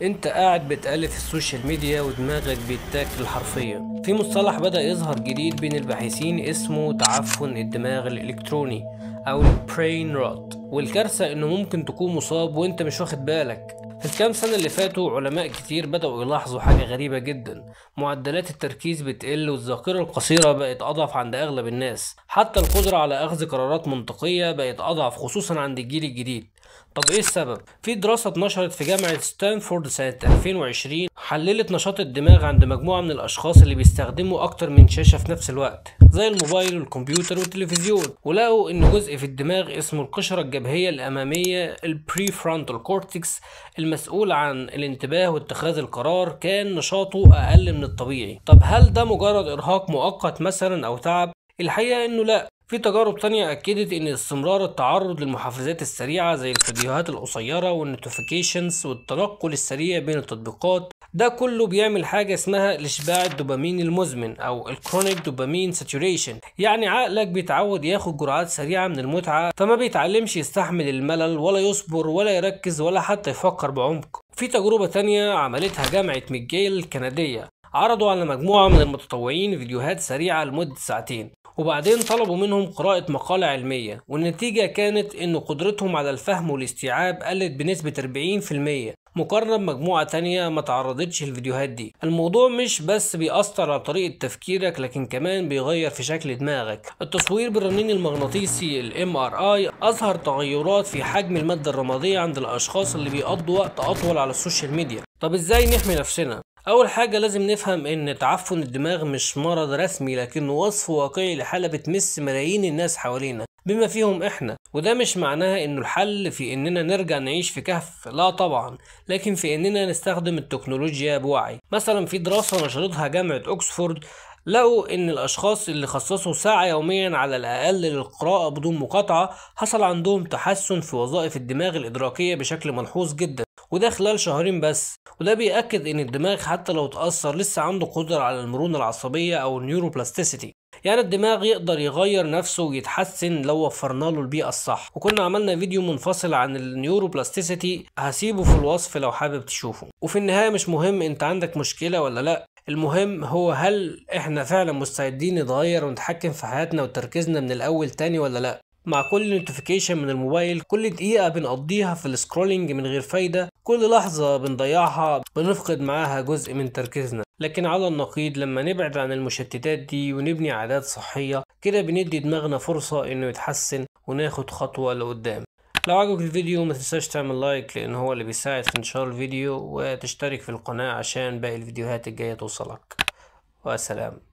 انت قاعد بتقلب في السوشيال ميديا ودماغك بيتاكل حرفيا. في مصطلح بدأ يظهر جديد بين الباحثين اسمه تعفن الدماغ الإلكتروني أو البرين روت، والكارثة إنه ممكن تكون مصاب وانت مش واخد بالك. في الكام سنة اللي فاتوا علماء كتير بدأوا يلاحظوا حاجة غريبة جدا، معدلات التركيز بتقل والذاكرة القصيرة بقت أضعف عند أغلب الناس، حتى القدرة على أخذ قرارات منطقية بقت أضعف خصوصا عند الجيل الجديد. طب ايه السبب؟ في دراسة اتنشرت في جامعة ستانفورد سنة 2020 حللت نشاط الدماغ عند مجموعة من الأشخاص اللي بيستخدموا أكتر من شاشة في نفس الوقت زي الموبايل والكمبيوتر والتلفزيون، ولقوا إن جزء في الدماغ اسمه القشرة الجبهية الأمامية البريفرونتال كورتكس المسؤول عن الانتباه واتخاذ القرار كان نشاطه أقل من الطبيعي. طب هل ده مجرد إرهاق مؤقت مثلا أو تعب؟ الحقيقة إنه لأ. في تجارب تانية أكدت إن استمرار التعرض للمحفزات السريعة زي الفيديوهات القصيرة والنوتيفيكيشنز والتنقل السريع بين التطبيقات ده كله بيعمل حاجة اسمها الإشباع الدوبامين المزمن أو الكرونيك دوبامين ساتوريشن، يعني عقلك بيتعود ياخد جرعات سريعة من المتعة فما بيتعلمش يستحمل الملل ولا يصبر ولا يركز ولا حتى يفكر بعمق. في تجربة تانية عملتها جامعة ميجيل الكندية، عرضوا على مجموعة من المتطوعين فيديوهات سريعة لمدة ساعتين وبعدين طلبوا منهم قراءة مقالة علمية، والنتيجة كانت إن قدرتهم على الفهم والاستيعاب قلت بنسبة 40% مقارنة بمجموعة تانية ما تعرضتش الفيديوهات دي. الموضوع مش بس بيأثر على طريقة تفكيرك لكن كمان بيغير في شكل دماغك. التصوير بالرنين المغناطيسي ال MRI أظهر تغيرات في حجم المادة الرمادية عند الأشخاص اللي بيقضوا وقت أطول على السوشيال ميديا. طب إزاي نحمي نفسنا؟ أول حاجة لازم نفهم إن تعفن الدماغ مش مرض رسمي لكنه وصف واقعي لحالة بتمس ملايين الناس حوالينا بما فيهم إحنا، وده مش معناها إنه الحل في إننا نرجع نعيش في كهف، لا طبعا، لكن في إننا نستخدم التكنولوجيا بوعي. مثلا في دراسة نشرتها جامعة أكسفورد لقوا إن الأشخاص اللي خصصوا ساعة يوميا على الأقل للقراءة بدون مقاطعة حصل عندهم تحسن في وظائف الدماغ الإدراكية بشكل ملحوظ جدا، وده خلال شهرين بس. وده بيأكد إن الدماغ حتى لو اتأثر لسه عنده قدرة على المرونة العصبية أو النيوروبلاستيسيتي، يعني الدماغ يقدر يغير نفسه ويتحسن لو وفرنا له البيئة الصح. وكنا عملنا فيديو منفصل عن النيوروبلاستيسيتي هسيبه في الوصف لو حابب تشوفه. وفي النهاية مش مهم انت عندك مشكلة ولا لا، المهم هو هل احنا فعلا مستعدين نتغير ونتحكم في حياتنا وتركيزنا من الأول تاني ولا لا. مع كل نوتيفيكيشن من الموبايل، كل دقيقة بنقضيها في السكرولينج من غير فايدة، كل لحظة بنضيعها بنفقد معاها جزء من تركيزنا. لكن على النقيض لما نبعد عن المشتتات دي ونبني عادات صحية كده بندي دماغنا فرصة انه يتحسن وناخد خطوة لقدام. لو عجبك الفيديو ما تنساش تعمل لايك لان هو اللي بيساعد في انتشار الفيديو، وتشترك في القناة عشان باقي الفيديوهات الجاية توصلك. والسلام.